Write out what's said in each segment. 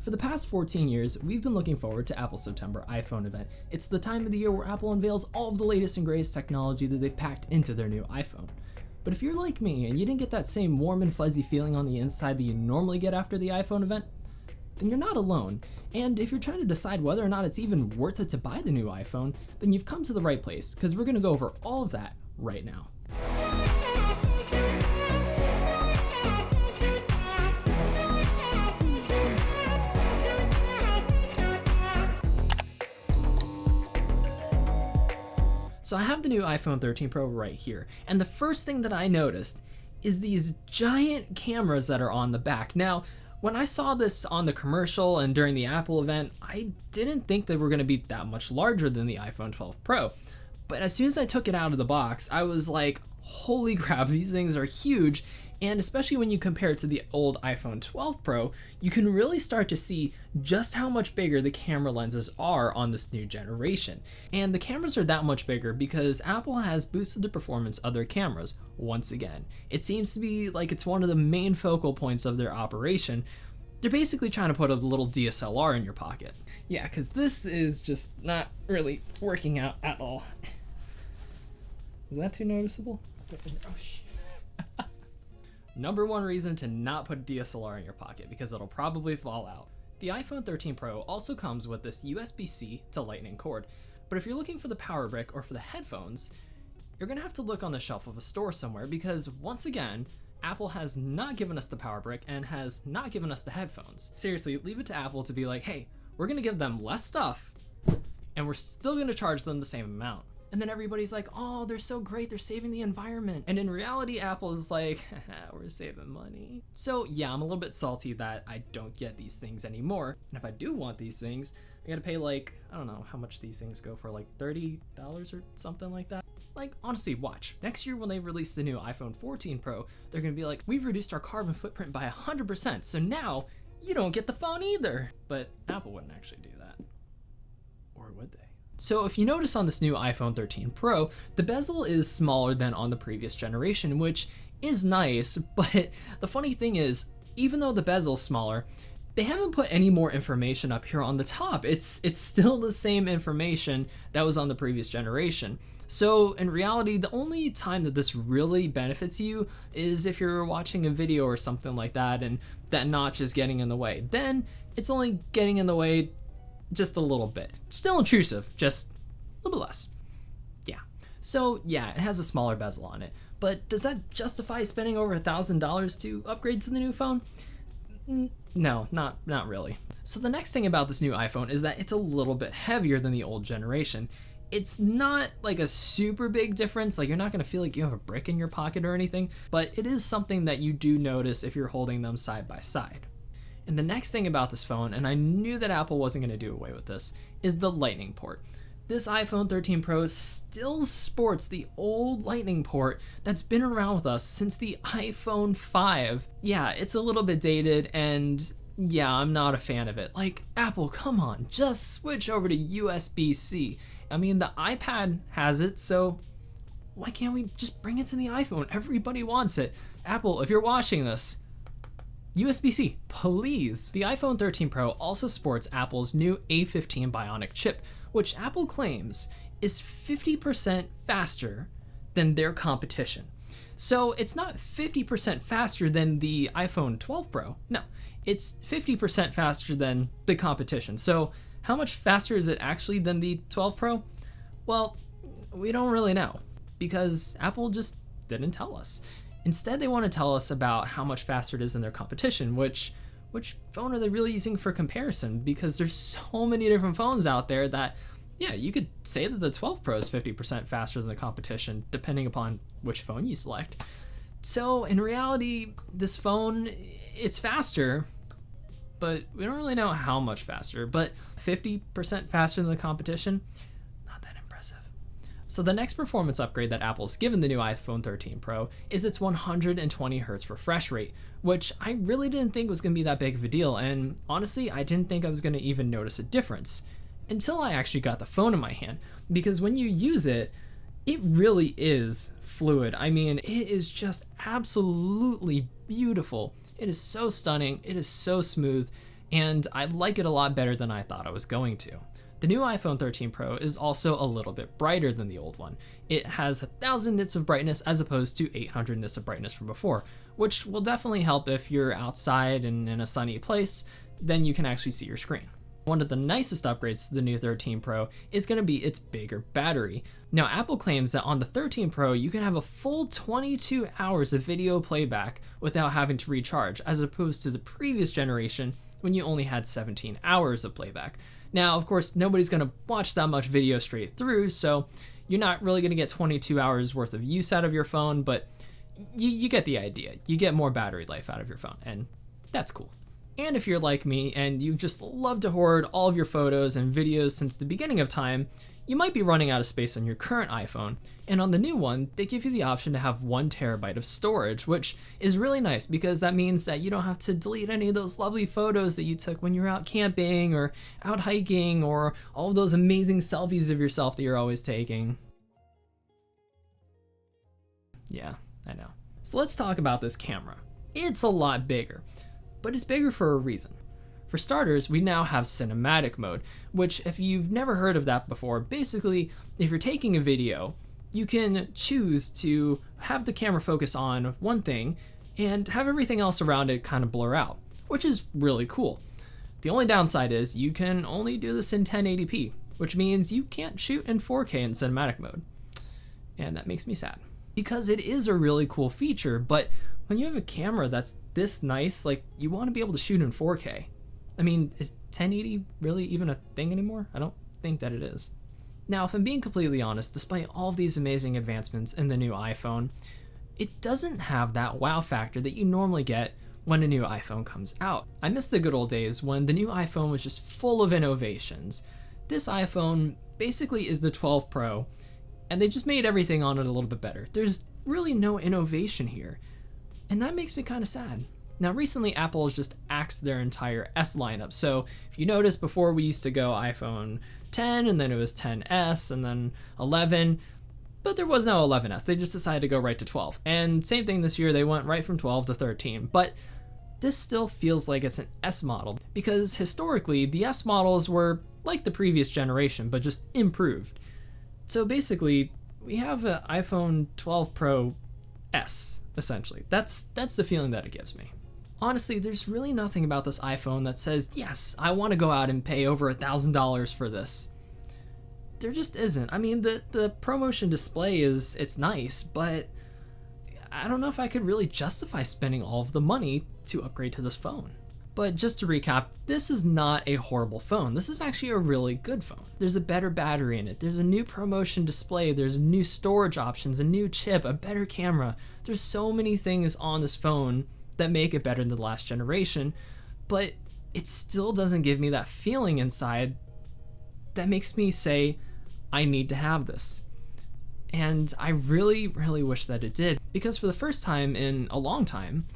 For the past 14 years, we've been looking forward to Apple's September iPhone event. It's the time of the year where Apple unveils all of the latest and greatest technology that they've packed into their new iPhone. But if you're like me and you didn't get that same warm and fuzzy feeling on the inside that you normally get after the iPhone event, then you're not alone. And if you're trying to decide whether or not it's even worth it to buy the new iPhone, then you've come to the right place, because we're going to go over all of that right now. So I have the new iPhone 13 Pro right here, and the first thing that I noticed is these giant cameras that are on the back. Now, when I saw this on the commercial and during the Apple event, I didn't think they were going to be that much larger than the iPhone 12 Pro. But as soon as I took it out of the box, I was like, holy crap, these things are huge. And especially when you compare it to the old iPhone 12 Pro, you can really start to see just how much bigger the camera lenses are on this new generation. And the cameras are that much bigger because Apple has boosted the performance of their cameras once again. It seems to be like it's one of the main focal points of their operation. They're basically trying to put a little DSLR in your pocket. Yeah, because this is just not really working out at all. Is that too noticeable? Oh, shit. Number one reason to not put DSLR in your pocket, because it'll probably fall out. The iPhone 13 Pro also comes with this USB-C to Lightning cord, but if you're looking for the power brick or for the headphones, you're gonna have to look on the shelf of a store somewhere, because once again, Apple has not given us the power brick and has not given us the headphones. Seriously, leave it to Apple to be like, hey, we're gonna give them less stuff and we're still gonna charge them the same amount. And then everybody's like, oh, they're so great, they're saving the environment. And in reality, Apple is like, we're saving money. So yeah, I'm a little bit salty that I don't get these things anymore. And if I do want these things, I gotta pay like, I don't know how much these things go for, like $30 or something like that. Like, honestly, watch. Next year when they release the new iPhone 14 Pro, they're gonna be like, we've reduced our carbon footprint by 100%, so now you don't get the phone either. But Apple wouldn't actually do that. Or would they? So if you notice on this new iPhone 13 Pro, the bezel is smaller than on the previous generation, which is nice, but the funny thing is, even though the bezel's smaller, they haven't put any more information up here on the top. It's still the same information that was on the previous generation. So in reality, the only time that this really benefits you is if you're watching a video or something like that and that notch is getting in the way. Then it's only getting in the way just a little bit. Still intrusive, just a little bit less. Yeah. So yeah, it has a smaller bezel on it, but does that justify spending over $1,000 to upgrade to the new phone? No, not really. So the next thing about this new iPhone is that it's a little bit heavier than the old generation. It's not like a super big difference, like you're not gonna feel like you have a brick in your pocket or anything, but it is something that you do notice if you're holding them side by side. And the next thing about this phone, and I knew that Apple wasn't going to do away with this, is the Lightning port. This iPhone 13 Pro still sports the old Lightning port that's been around with us since the iPhone 5. Yeah, it's a little bit dated, and yeah, I'm not a fan of it. Like, Apple, come on, just switch over to USB-C. I mean, the iPad has it, so why can't we just bring it to the iPhone? Everybody wants it. Apple, if you're watching this, USB-C, please. The iPhone 13 Pro also sports Apple's new A15 Bionic chip, which Apple claims is 50% faster than their competition. So it's not 50% faster than the iPhone 12 Pro. No, it's 50% faster than the competition. So how much faster is it actually than the 12 Pro? Well, we don't really know because Apple just didn't tell us. Instead, they want to tell us about how much faster it is than their competition, which phone are they really using for comparison? Because there's so many different phones out there that, yeah, you could say that the 12 Pro is 50% faster than the competition, depending upon which phone you select. So in reality, this phone, it's faster, but we don't really know how much faster, but 50% faster than the competition, not that impressive. So the next performance upgrade that Apple's given the new iPhone 13 Pro is its 120 Hz refresh rate, which I really didn't think was going to be that big of a deal, and honestly, I didn't think I was going to even notice a difference until I actually got the phone in my hand, because when you use it, it really is fluid. I mean, it is just absolutely beautiful. It is so stunning, it is so smooth, and I like it a lot better than I thought I was going to. The new iPhone 13 Pro is also a little bit brighter than the old one. It has 1000 nits of brightness as opposed to 800 nits of brightness from before, which will definitely help if you're outside and in a sunny place, then you can actually see your screen. One of the nicest upgrades to the new 13 Pro is going to be its bigger battery. Now, Apple claims that on the 13 Pro, you can have a full 22 hours of video playback without having to recharge, as opposed to the previous generation when you only had 17 hours of playback. Now, of course, nobody's going to watch that much video straight through, so you're not really going to get 22 hours worth of use out of your phone, but you get the idea. You get more battery life out of your phone, and that's cool. And if you're like me and you just love to hoard all of your photos and videos since the beginning of time, you might be running out of space on your current iPhone. And on the new one, they give you the option to have 1 terabyte of storage, which is really nice because that means that you don't have to delete any of those lovely photos that you took when you're out camping or out hiking, or all of those amazing selfies of yourself that you're always taking. Yeah, I know. So let's talk about this camera. It's a lot bigger, but it's bigger for a reason. For starters, we now have cinematic mode, which, if you've never heard of that before, basically, if you're taking a video, you can choose to have the camera focus on one thing and have everything else around it kind of blur out, which is really cool. The only downside is you can only do this in 1080p, which means you can't shoot in 4K in cinematic mode. And that makes me sad, because it is a really cool feature, but when you have a camera that's this nice, like, you want to be able to shoot in 4K. I mean, is 1080 really even a thing anymore? I don't think that it is. Now, if I'm being completely honest, despite all of these amazing advancements in the new iPhone, it doesn't have that wow factor that you normally get when a new iPhone comes out. I miss the good old days when the new iPhone was just full of innovations. This iPhone basically is the 12 Pro, and they just made everything on it a little bit better. There's really no innovation here, and that makes me kind of sad. Now, recently, Apple has just axed their entire S lineup. So if you notice, before we used to go iPhone 10, and then it was 10S, and then 11, but there was no 11S. They just decided to go right to 12. And same thing this year, they went right from 12 to 13. But this still feels like it's an S model, because historically, the S models were like the previous generation, but just improved. So basically, we have an iPhone 12 Pro S, essentially. That's the feeling that it gives me. Honestly, there's really nothing about this iPhone that says, yes, I want to go out and pay over $1,000 for this. There just isn't. I mean, the ProMotion display it's nice, but I don't know if I could really justify spending all of the money to upgrade to this phone. But just to recap, this is not a horrible phone. This is actually a really good phone. There's a better battery in it. There's a new ProMotion display. There's new storage options, a new chip, a better camera. There's so many things on this phone that make it better than the last generation, but it still doesn't give me that feeling inside that makes me say, I need to have this. And I really, really wish that it did, because for the first time in a long time,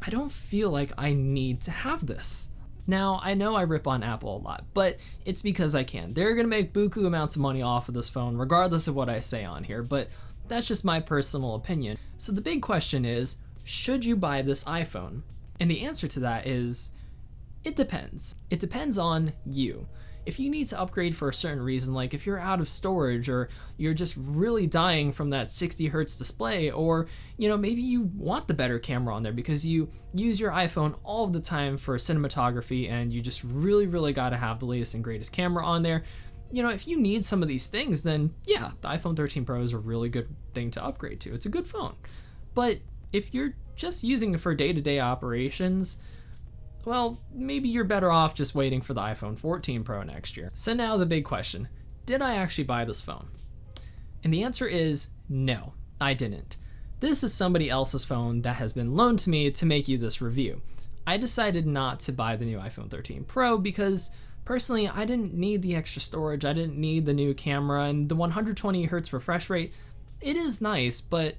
I don't feel like I need to have this. Now, I know I rip on Apple a lot, but it's because I can. They're gonna make buku amounts of money off of this phone, regardless of what I say on here, but that's just my personal opinion. So the big question is, should you buy this iPhone? And the answer to that is, it depends. It depends on you. If you need to upgrade for a certain reason, like if you're out of storage, or you're just really dying from that 60 hertz display, or maybe you want the better camera on there because you use your iPhone all of the time for cinematography and you just really, really got to have the latest and greatest camera on there. If you need some of these things, then yeah, the iPhone 13 Pro is a really good thing to upgrade to. It's a good phone. But if you're just using it for day-to-day operations, well, maybe you're better off just waiting for the iPhone 14 Pro next year. So now the big question, did I actually buy this phone? And the answer is no, I didn't. This is somebody else's phone that has been loaned to me to make you this review. I decided not to buy the new iPhone 13 Pro because personally, I didn't need the extra storage, I didn't need the new camera, and the 120 hertz refresh rate, it is nice, but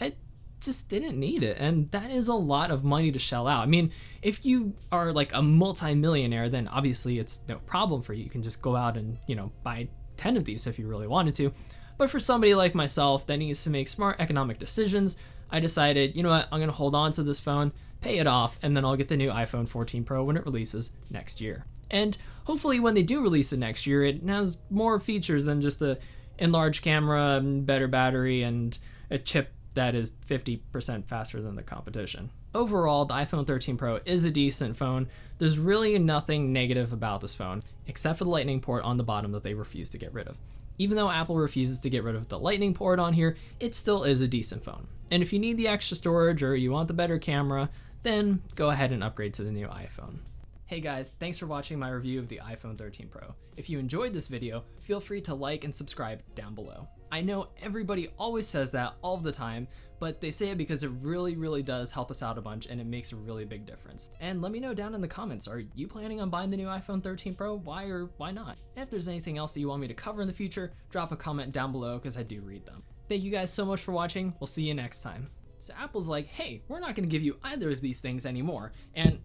I just didn't need it, and that is a lot of money to shell out. I mean, if you are like a multi-millionaire, then obviously it's no problem for you. You can just go out and, buy 10 of these if you really wanted to. But for somebody like myself that needs to make smart economic decisions, I decided, you know what, I'm gonna hold on to this phone, pay it off, and then I'll get the new iPhone 14 Pro when it releases next year. And hopefully when they do release it next year, it has more features than just a enlarged camera, better battery, and a chip that is 50% faster than the competition. Overall, the iPhone 13 Pro is a decent phone. There's really nothing negative about this phone, except for the Lightning port on the bottom that they refuse to get rid of. Even though Apple refuses to get rid of the Lightning port on here, it still is a decent phone. And if you need the extra storage or you want the better camera, then go ahead and upgrade to the new iPhone. Hey guys, thanks for watching my review of the iPhone 13 Pro. If you enjoyed this video, feel free to like and subscribe down below. I know everybody always says that all the time, but they say it because it really does help us out a bunch and it makes a really big difference. And let me know down in the comments, are you planning on buying the new iPhone 13 Pro? Why or why not? And if there's anything else that you want me to cover in the future, drop a comment down below because I do read them. Thank you guys so much for watching. We'll see you next time. So Apple's like, hey, we're not gonna give you either of these things anymore. And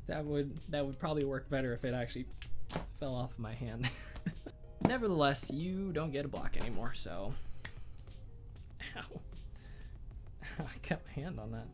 that would probably work better if it actually fell off my hand. Nevertheless, you don't get a block anymore, so... Ow. I got my hand on that.